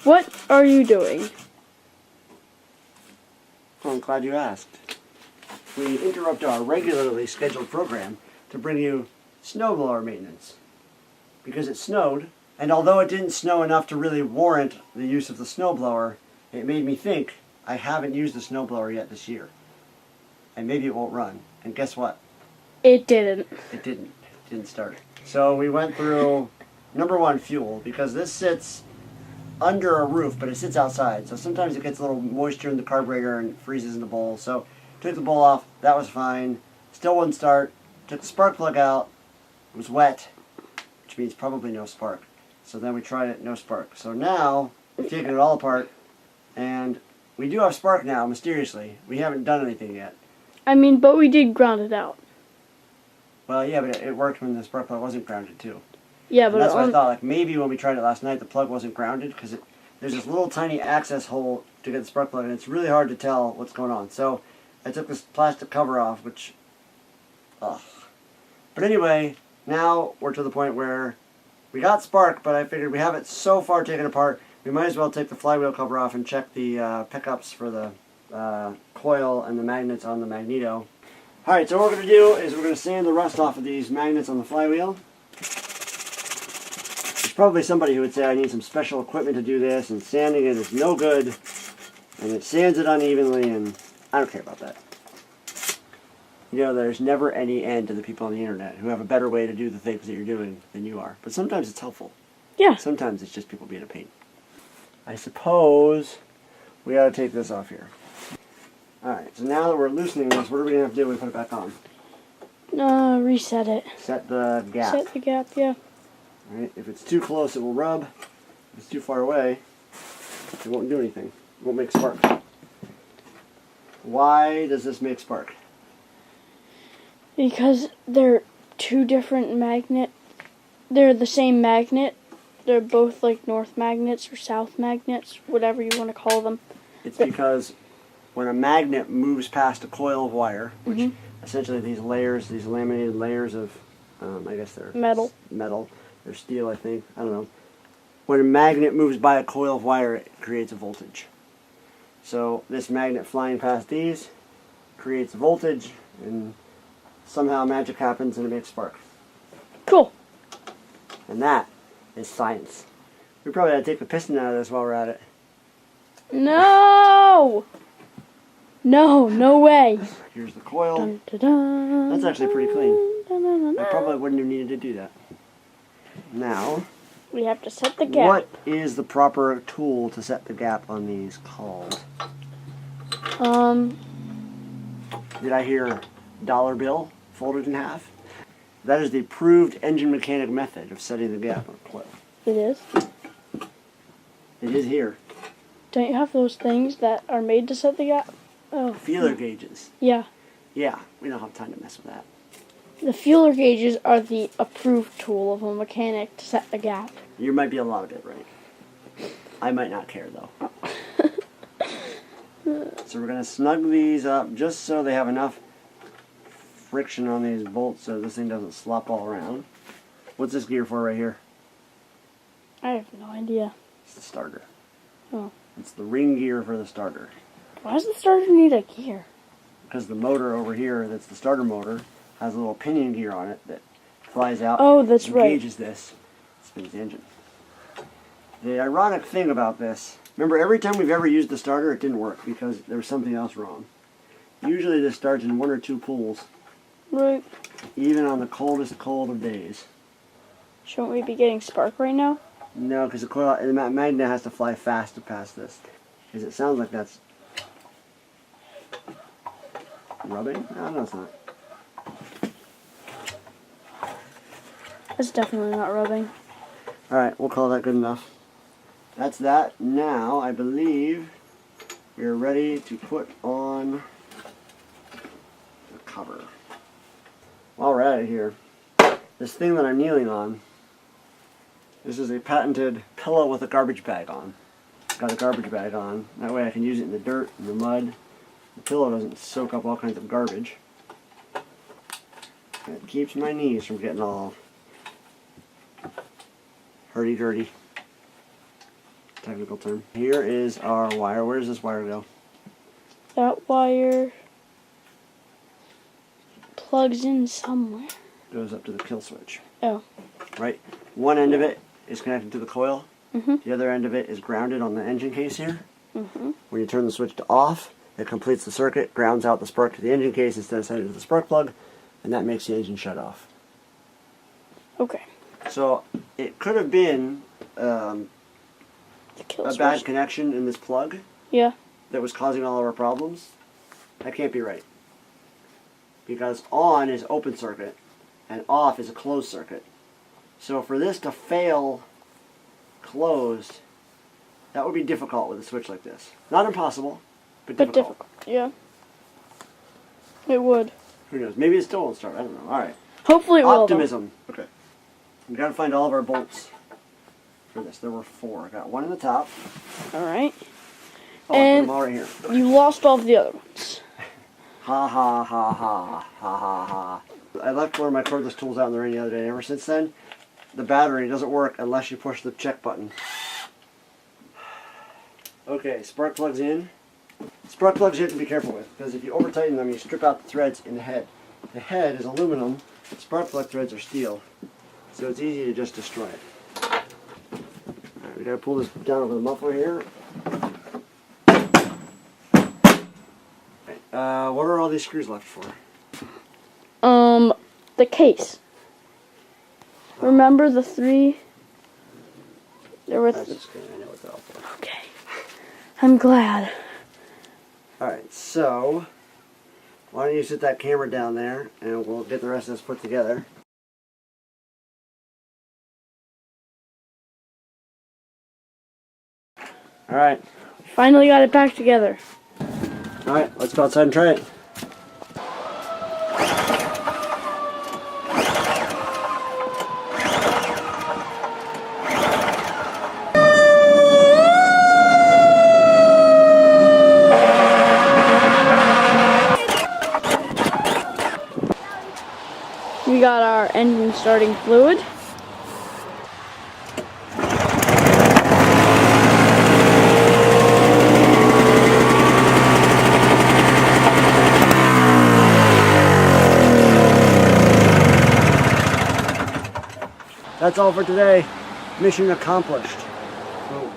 What are you doing? Well, I'm glad you asked. We interrupt our regularly scheduled program to bring you snowblower maintenance. Because it snowed, and although it didn't snow enough to really warrant the use of the snowblower, it made me think I haven't used the snowblower yet this year. And maybe it won't run. And guess what? It didn't. It didn't. It didn't start. So we went through, number one, fuel, because this sits under a roof, but it sits outside. So sometimes it gets a little moisture in the carburetor and it freezes in the bowl. So took the bowl off. That was fine. Still wouldn't start. Took the spark plug out. It was wet, which means probably no spark. So then we tried it, no spark. So now we've taken it all apart, and we do have spark now, mysteriously. We haven't done anything yet. I mean, but we did ground it out. Well, yeah, but it worked when the spark plug wasn't grounded, too. Yeah, And but that's what I thought. Like maybe when we tried it last night, the plug wasn't grounded because there's this little tiny access hole to get the spark plug, and it's really hard to tell what's going on. So I took this plastic cover off, which, ugh. But anyway, now we're to the point where we got spark, but I figured we have it so far taken apart, we might as well take the flywheel cover off and check the pickups for the coil and the magnets on the magneto. Alright, so what we're going to do is we're going to sand the rust off of these magnets on the flywheel. There's probably somebody who would say I need some special equipment to do this, and sanding it is no good, and it sands it unevenly, and I don't care about that. You know, there's never any end to the people on the internet who have a better way to do the things that you're doing than you are. But sometimes it's helpful. Yeah. Sometimes it's just people being a pain. I suppose we ought to take this off here. Alright, so now that we're loosening this, what are we going to have to do when we put it back on? Reset it. Set the gap. Set the gap, yeah. Alright, if it's too close, it will rub. If it's too far away, it won't do anything. It won't make spark. Why does this make spark? Because they're two different they're the same magnet. They're both like north magnets or south magnets, whatever you want to call them. It's because when a magnet moves past a coil of wire, which essentially these layers, these laminated layers of, I guess they're Metal. They're steel, I think. I don't know. When a magnet moves by a coil of wire, it creates a voltage. So this magnet flying past these creates a voltage, and somehow magic happens and it makes spark. Cool. And that is science. We probably ought to take the piston out of this while we're at it. No! No way. Here's the coil. Dun, dun, dun, That's actually pretty clean. dun, dun, dun, I probably wouldn't have needed to do that. Now, we have to set the gap. what is the proper tool to set the gap on these called? Did I hear dollar bill folded in half? That is the approved engine mechanic method of setting the gap on a coil. It is. It is here. Don't you have those things that are made to set the gap? Oh. Feeler gauges. Yeah. Yeah, we don't have time to mess with that. The feeler gauges are the approved tool of a mechanic to set the gap. You might be a lot of it right. I might not care though. So we're going to snug these up just so they have enough friction on these bolts so this thing doesn't slop all around. What's this gear for right here? I have no idea. It's the starter. Oh. It's the ring gear for the starter. Why does the starter need a gear? Because the motor over here, that's the starter motor, has a little pinion gear on it that flies out Oh, that's and right. engages this, spins the engine. The ironic thing about this, remember every time we've ever used the starter, it didn't work because there was something else wrong. Usually this starts in 1 or 2 pulls, Right. even on the coldest cold of days. Shouldn't we be getting spark right now? No, because the magnet has to fly fast to pass this. Because it sounds like that's rubbing? No, it's not. It's definitely not rubbing. Alright, we'll call that good enough. That's that. Now, I believe we're ready to put on the cover. While we're at it here, this thing that I'm kneeling on, this is a patented pillow with a garbage bag on. Got a garbage bag on. That way I can use it in the dirt, in the mud. The pillow doesn't soak up all kinds of garbage. It keeps my knees from getting all hurdy-gurdy. technical term. Here is our wire. Where does this wire go? That wire plugs in somewhere. Goes up to the kill switch. Oh. Right. One end of it is connected to the coil. Mm-hmm. The other end of it is grounded on the engine case here. Mm-hmm. When you turn the switch to off, it completes the circuit, grounds out the spark to the engine case instead of sending it to the spark plug, and that makes the engine shut off. Okay. So it could have been a Kill bad switch. connection in this plug Yeah. that was causing all of our problems. That can't be right. Because on is open circuit and off is a closed circuit. So for this to fail closed, that would be difficult with a switch like this. Not impossible, but But difficult. difficult. Yeah. It would. Who knows? Maybe it still won't start. I don't know. Alright. Hopefully it will. Optimism. Okay. We gotta find all of our bolts for this. There were 4. I got one in the top. Alright. Oh, I put And them all right here. you lost all of the other ones. Ha ha ha ha ha ha ha. I left one of my cordless tools out in the rain the other day, and ever since then, the battery doesn't work unless you push the check button. Okay, spark plugs in. Spark plugs you have to be careful with, because if you over tighten them, you strip out the threads in the head. The head is aluminum, spark plug threads are steel, so it's easy to just destroy it. Alright, we gotta pull this down over the muffler here. What are all these screws left for? The case. Remember the 3? There were. That's good. I know what they're all for. Okay. I'm glad. Alright, so why don't you sit that camera down there and we'll get the rest of this put together. Alright. Finally got it back together. Alright, let's go outside and try it. We got our engine starting fluid. That's all for today. Mission accomplished. Boom.